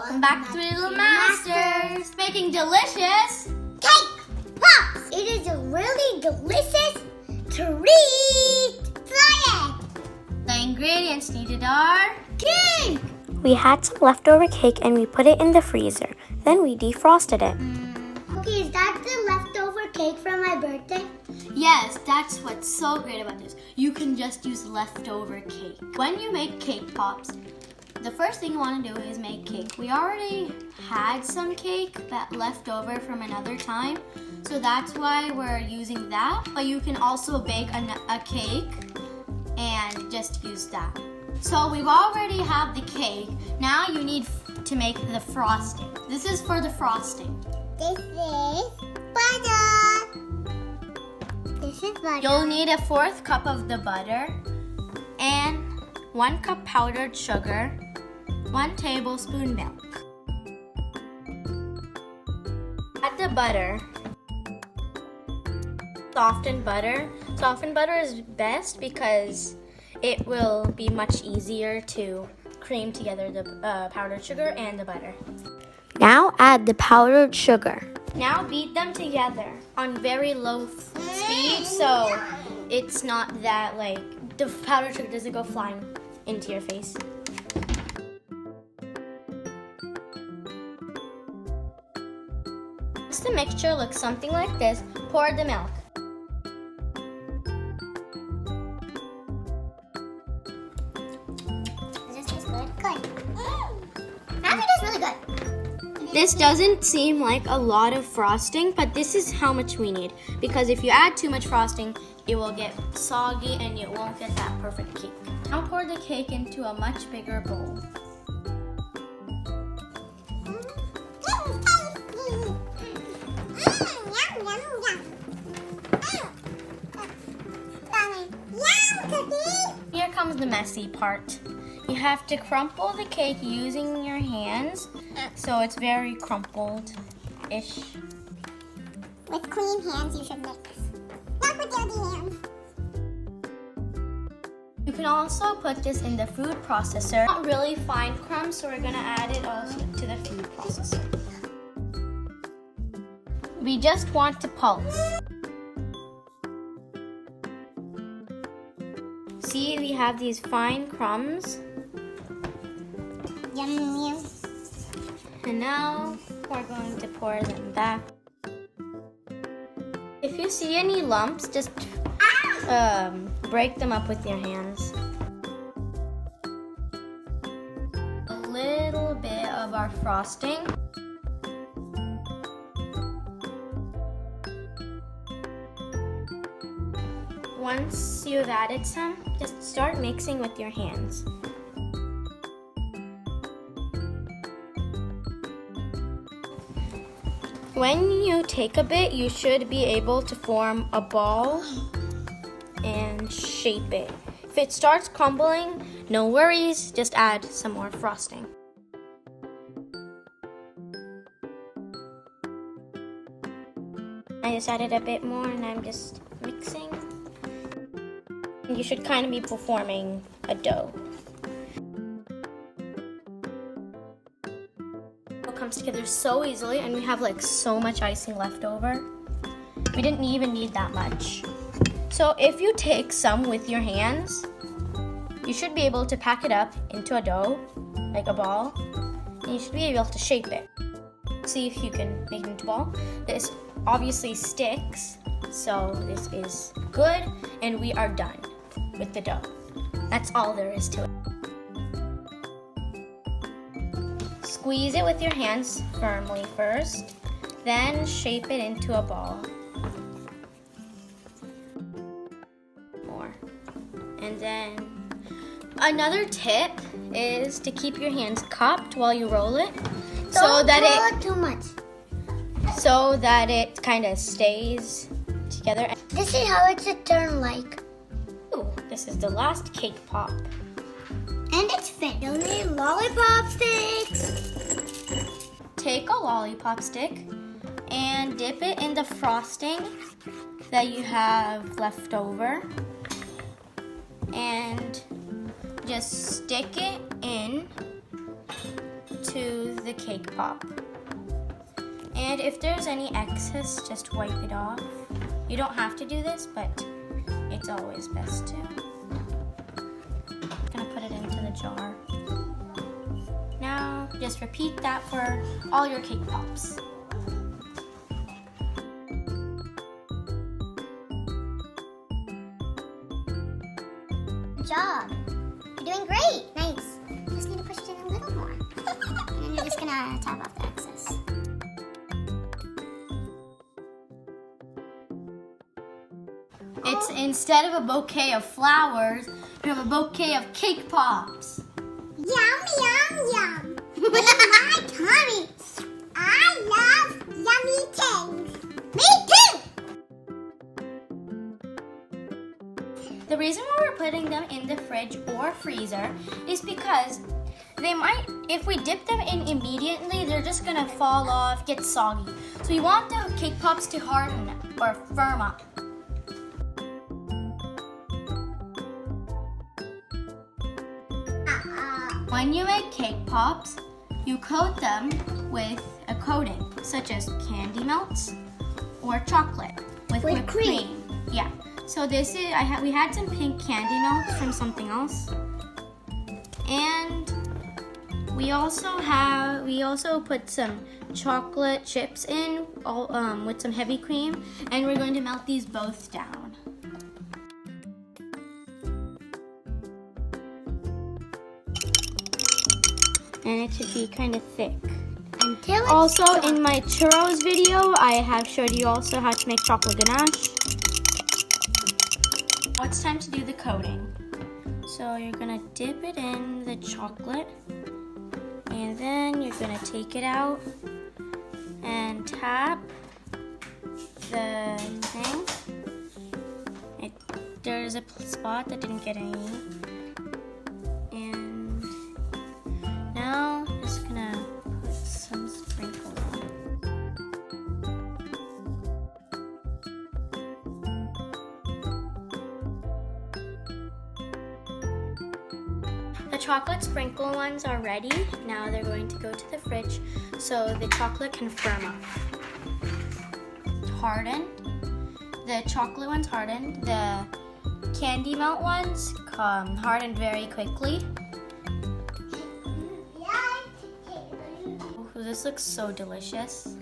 Welcome back to Little Masters, making delicious cake pops. It is a really delicious treat. Try it. The ingredients needed are Cake. We had some leftover cake and we put it in the freezer. Then we defrosted it. Okay, is that the leftover cake from my birthday? Yes, that's what's so great about this. You can just use leftover cake. When you make cake pops, the first thing you want to do is make cake. We already had some cake that left over from another time, so that's why we're using that. But you can also bake a cake and just use that. So we've already have the cake. Now you need to make the frosting. This is for the frosting. This is butter. This is butter. You'll need a 1/4 cup of the butter and 1 cup powdered sugar, 1 tablespoon milk. Add the butter. Softened butter. Softened butter is best because it will be much easier to cream together the powdered sugar and the butter. Now add the powdered sugar. Now beat them together on very low speed so it's not that the powdered sugar doesn't go flying into your face. Once the mixture looks something like this, pour the milk. Does this taste good? Good. I think it's really good. This doesn't seem like a lot of frosting, but this is how much we need. Because if you add too much frosting, it will get soggy and you won't get that perfect cake. Now pour the cake into a much bigger bowl. Here comes the messy part. You have to crumple the cake using your hands, so it's very crumpled-ish. With clean hands, you should mix. Not with dirty hands. You can also put this in the food processor. Not really fine crumbs, so we're gonna add it also to the food processor. We just want to pulse. See, we have these fine crumbs. Yum, yum. And now we're going to pour them back. If you see any lumps, just break them up with your hands. A little bit of our frosting. Once you've added some, just start mixing with your hands. When you take a bit, you should be able to form a ball and shape it. If it starts crumbling, no worries, just add some more frosting. I just added a bit more and I'm just mixing. You should kind of be performing a dough. It comes together so easily and we have so much icing left over. We didn't even need that much. So if you take some with your hands, you should be able to pack it up into a dough, like a ball, and you should be able to shape it. See if you can make it into a ball. This obviously sticks, so this is good, and we are done with the dough. That's all there is to it. Squeeze it with your hands firmly first, then shape it into a ball. More. And then another tip is to keep your hands cupped while you roll it. Don't roll it too much. So that it kind of stays together. This is how it should turn like. Ooh, this is the last cake pop. And it's fit. You'll need lollipop sticks. Take a lollipop stick and dip it in the frosting that you have left over. And just stick it in to the cake pop. And if there's any excess, just wipe it off. You don't have to do this, but it's always best to. I'm gonna put it into the jar. Now, just repeat that for all your cake pops. Good job. You're doing great. Nice. Just need to push it in a little more. And then you're just gonna tap off the excess. It's instead of a bouquet of flowers, you have a bouquet of cake pops. Yum, yum, yum. In my tummy. I love yummy things. Me too. The reason why we're putting them in the fridge or freezer is because they might, if we dip them in immediately, they're just gonna fall off, get soggy. So you want the cake pops to harden or firm up. When you make cake pops, you coat them with a coating, such as candy melts or chocolate with whipped cream. Yeah. So this is we had some pink candy melts from something else, and we also put some chocolate chips in, with some heavy cream, and we're going to melt these both down. And it should be kind of thick. Until it's Also, done. in my churros video, I have showed you also how to make chocolate ganache. Now it's time to do the coating. So you're gonna dip it in the chocolate, and then you're gonna take it out and tap the thing. There's a spot that didn't get any. And now I'm just gonna put some sprinkles on. The chocolate sprinkle ones are ready. Now they're going to go to the fridge so the chocolate can firm up. Hardened. The chocolate ones hardened. The candy melt ones hardened very quickly. Oh, this looks so delicious.